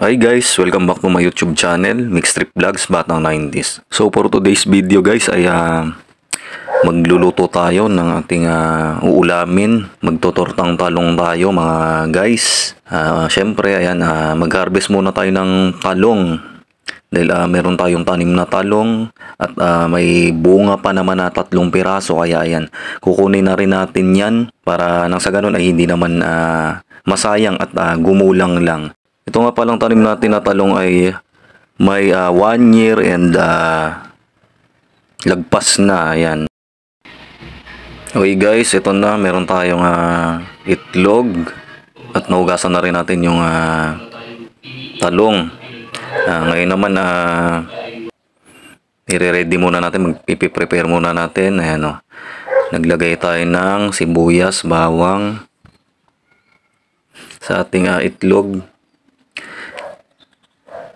Hi guys, welcome back to my YouTube channel, Mixed Trip Vlogs, Batang 90s. So for today's video guys ay magluluto tayo ng ating uulamin. Magtotortang talong tayo mga guys. Syempre ayan, mag-harvest muna tayo ng talong. Dahil meron tayong tanim na talong at may bunga pa naman na 3 piraso. Kaya ayan, kukunin na rin natin yan para nang sa ganun ay hindi naman masayang at gumulang lang. Ito nga palang tanim natin na talong ay may 1 year and lagpas na. Ayan. Okay guys, ito na. Meron tayong itlog at nahugasan na rin natin yung talong. Ngayon naman i-ready muna natin. Magpiprepare muna natin. Ayan, naglagay tayo ng sibuyas, bawang sa ating itlog.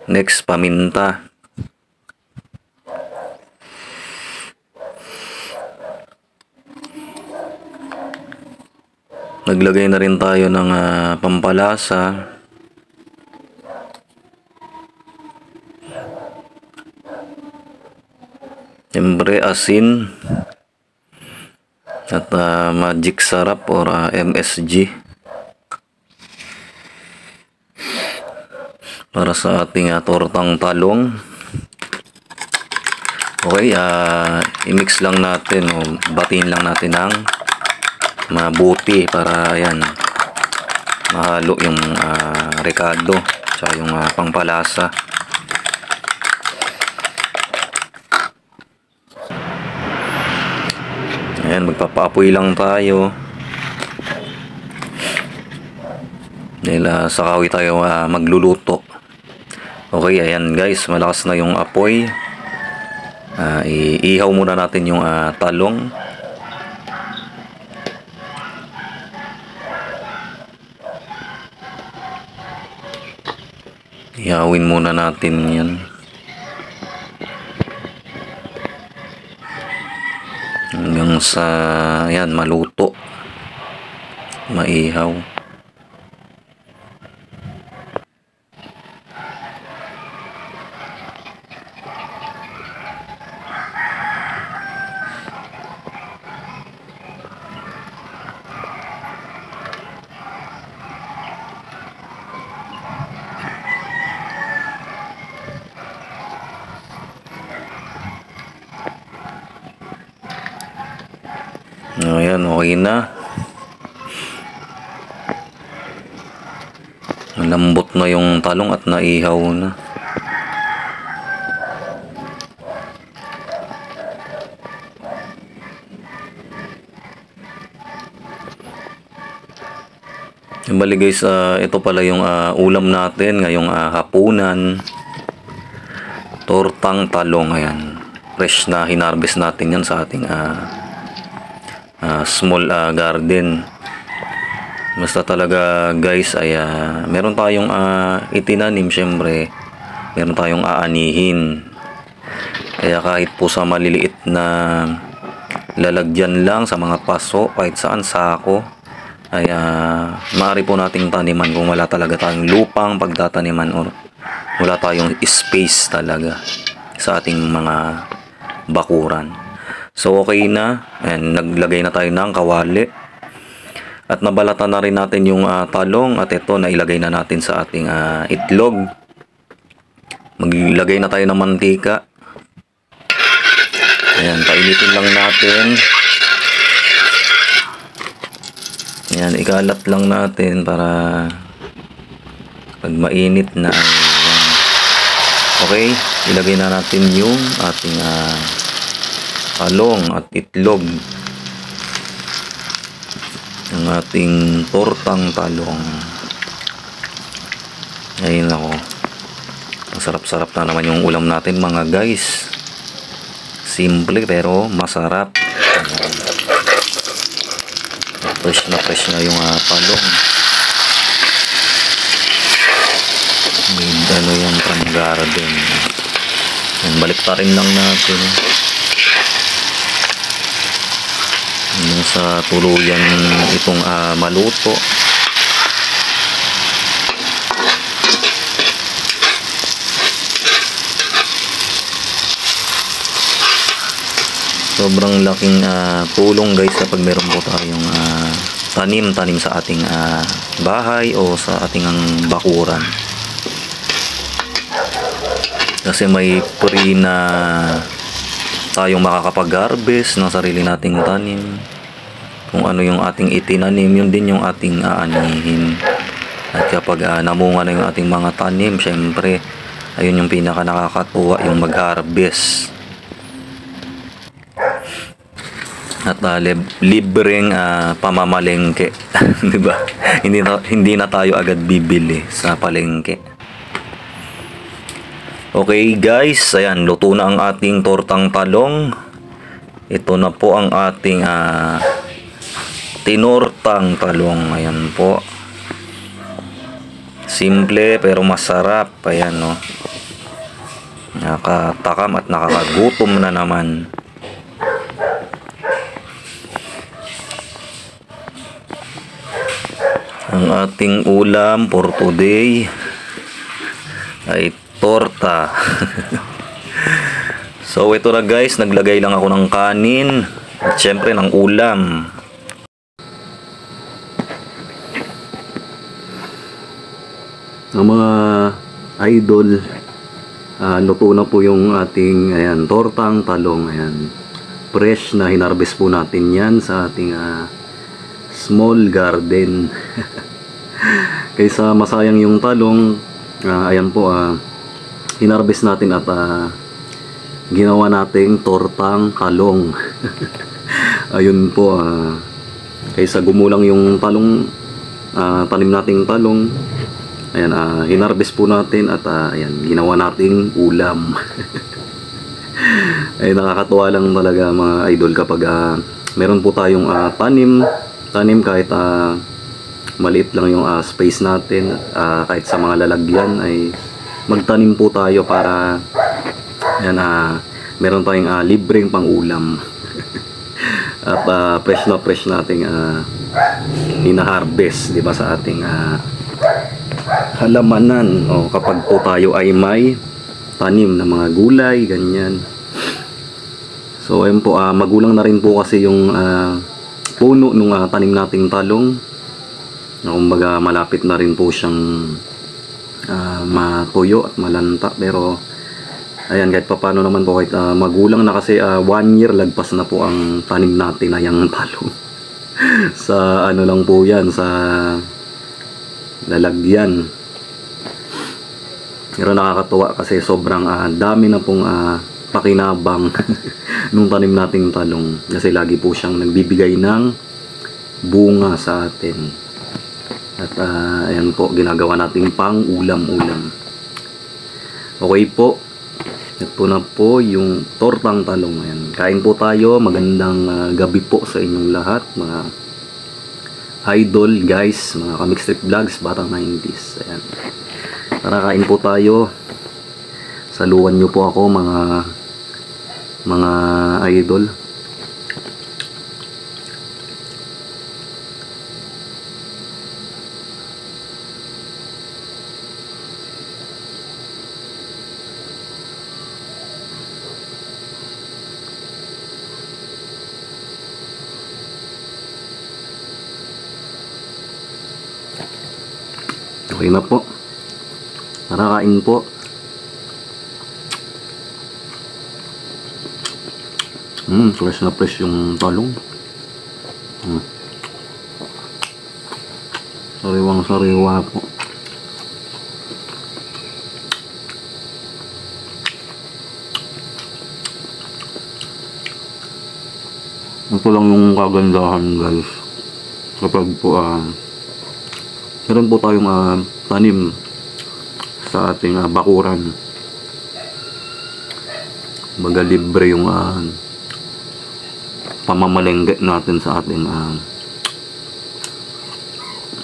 Next, paminta. Naglagay na rin tayo ng pampalasa. Siyempre, asin. At magic sarap or MSG. Para sa ating tortang talong. Okay, i-mix lang natin o batiin lang natin ng mabuti para ayan mahalo yung rekado tsaka yung pangpalasa. Ayan, magpapaapoy lang tayo. Dahil sa kahoy tayo magluluto. Okay, ayan guys, malakas na yung apoy. Iihaw muna natin yung talong. Ihawin muna natin yan. Hanggang sa ayan, maluto. Maihaw. Ayan, okay na. Malambot na yung talong at naihaw na. Bali guys, ito pala yung ulam natin ngayong hapunan. Tortang talong, ayan. Fresh na hinarvest natin yan sa ating small garden. Basta talaga guys ay meron tayong itinanim, syempre meron tayong aanihin. Kaya kahit po sa maliliit na lalagyan lang sa mga paso, kahit saan sako, ay maaari po nating taniman kung wala talaga tayong lupang pagtataniman or wala tayong space talaga sa ating mga bakuran. So okay na, and naglagay na tayo ng kawali at nabalatan na rin natin yung talong at ito na ilagay na natin sa ating itlog. Maglagay na tayo ng mantika. Ayan, painitin lang natin. Ayan, ikalat lang natin para pag mainit na. Okay, ilagay na natin yung ating talong at itlog ng ating tortang talong. Ayun ako, masarap-sarap na naman yung ulam natin mga guys. Simple pero masarap. Fresh na yung talong. Made yan from garden. Yan, balik pa rin lang natin sa tuluyan itong maluto. sobrang laking tulong guys kapag meron po tayong tanim sa ating bahay o sa ating bakuran. Kasi may free na tayong makakapag-harvest ng sarili nating tanim. Kung ano yung ating itinanim, yun din yung ating aanihin. At kapag namunga na yung ating mga tanim, syempre ayun yung pinaka nakakatuwa, yung mag-harvest. At libreng pamamalengke. Di ba? Hindi na tayo agad bibili sa palengke. Okay guys, ayan, luto na ang ating tortang talong. Ito na po ang ating tinortang talong. Ayan po. Simple pero masarap. Ayan, no. Nakakatakam at nakakagutom na naman. Ang ating ulam for today ay torta. So ito na guys, naglagay lang ako ng kanin at syempre ng ulam. Ang mga idol, luto na po yung ating tortang talong. Ayan, fresh na hinarvest po natin yan sa ating small garden. Kaysa masayang yung talong, ayan po, hinarvest natin at ginawa nating tortang talong. Ayun po, kaysa gumulang yung talong, tanim nating talong, ayan, hinarvest po natin at ayan, ginawa nating ulam. Ay, nakakatuwa lang talaga mga idol kapag meron po tayong tanim kahit maliit lang yung space natin, kahit sa mga lalagyan ay magtanim po tayo para yan, meron tayong libreng pang ulam. At fresh nating hina-harvest, di ba, sa ating halamanan, o kapag po tayo ay may tanim na mga gulay, ganyan. So ayun po, magulang na rin po kasi yung puno nung tanim nating talong. Kumbaga malapit na rin po siyang matuyo at malanta, pero ayan, kahit paano naman po, kahit magulang na kasi 1 year lagpas na po ang tanim natin na yung talong. Sa ano lang po yan, sa lalagyan. Pero nakakatuwa kasi sobrang dami na pong pakinabang nung tanim nating talong, kasi lagi po siyang nagbibigay ng bunga sa atin. At ayan po, ginagawa nating pang ulam-ulam. Okay po, ito na po yung tortang talong. Ayan, kain po tayo. Magandang gabi po sa inyong lahat, mga idol guys, mga Kamix Trip Vlogs, batang 90s. Ayan, tara, kain po tayo. Saluhan nyo po ako mga idol. Okay na po. Tara, kain po. Fresh na fresh yung talong. Sariwang sariwa po. Ito lang yung kagandahan guys, kapag po meron po tayong tanim sa ating bakuran. Magalibre yung pamamalengke natin sa ating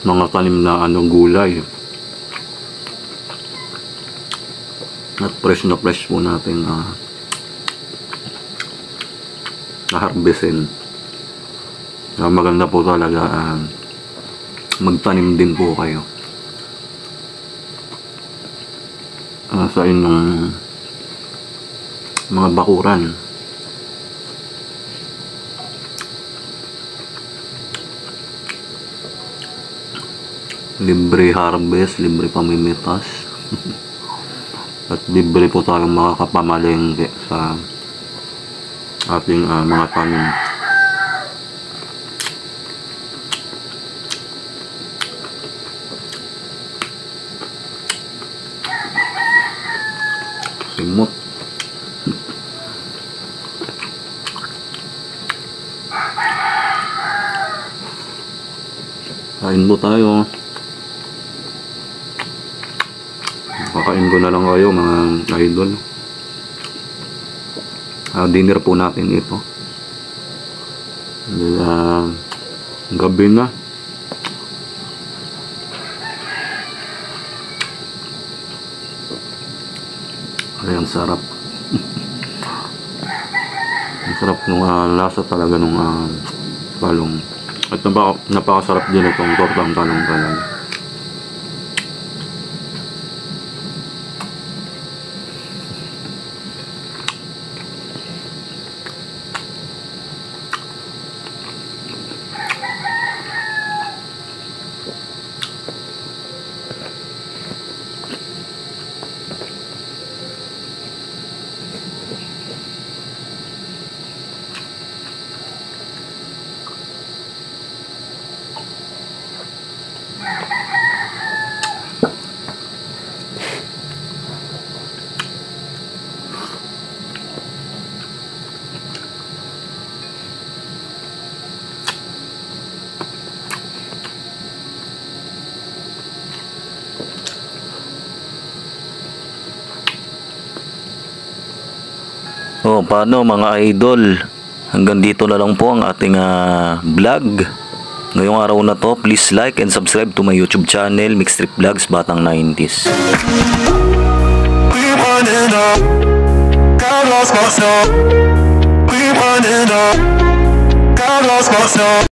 mga tanim na gulay. At fresh na fresh po natin na-harvestin. Maganda po talaga magtanim din po kayo sa inyong mga bakuran. libre harvest, libre pamimitas. At libre po tayong makakapamalengke sa ating mga tanim. Simot. Kain po tayo. Kakain ko na lang kayo mga idol. Dinner po natin ito. Gabi na. Ay, ang sarap. Ang sarap nung lasa talaga nung talong. At napakasarap din itong tortang talong talaga. Oh, paano mga idol? Hanggang dito na lang po ang ating vlog. Ngayong araw na to, please like and subscribe to my YouTube channel, Mixed Trip Vlogs Batang 90s. We running up, God lost myself. We running up, God lost myself.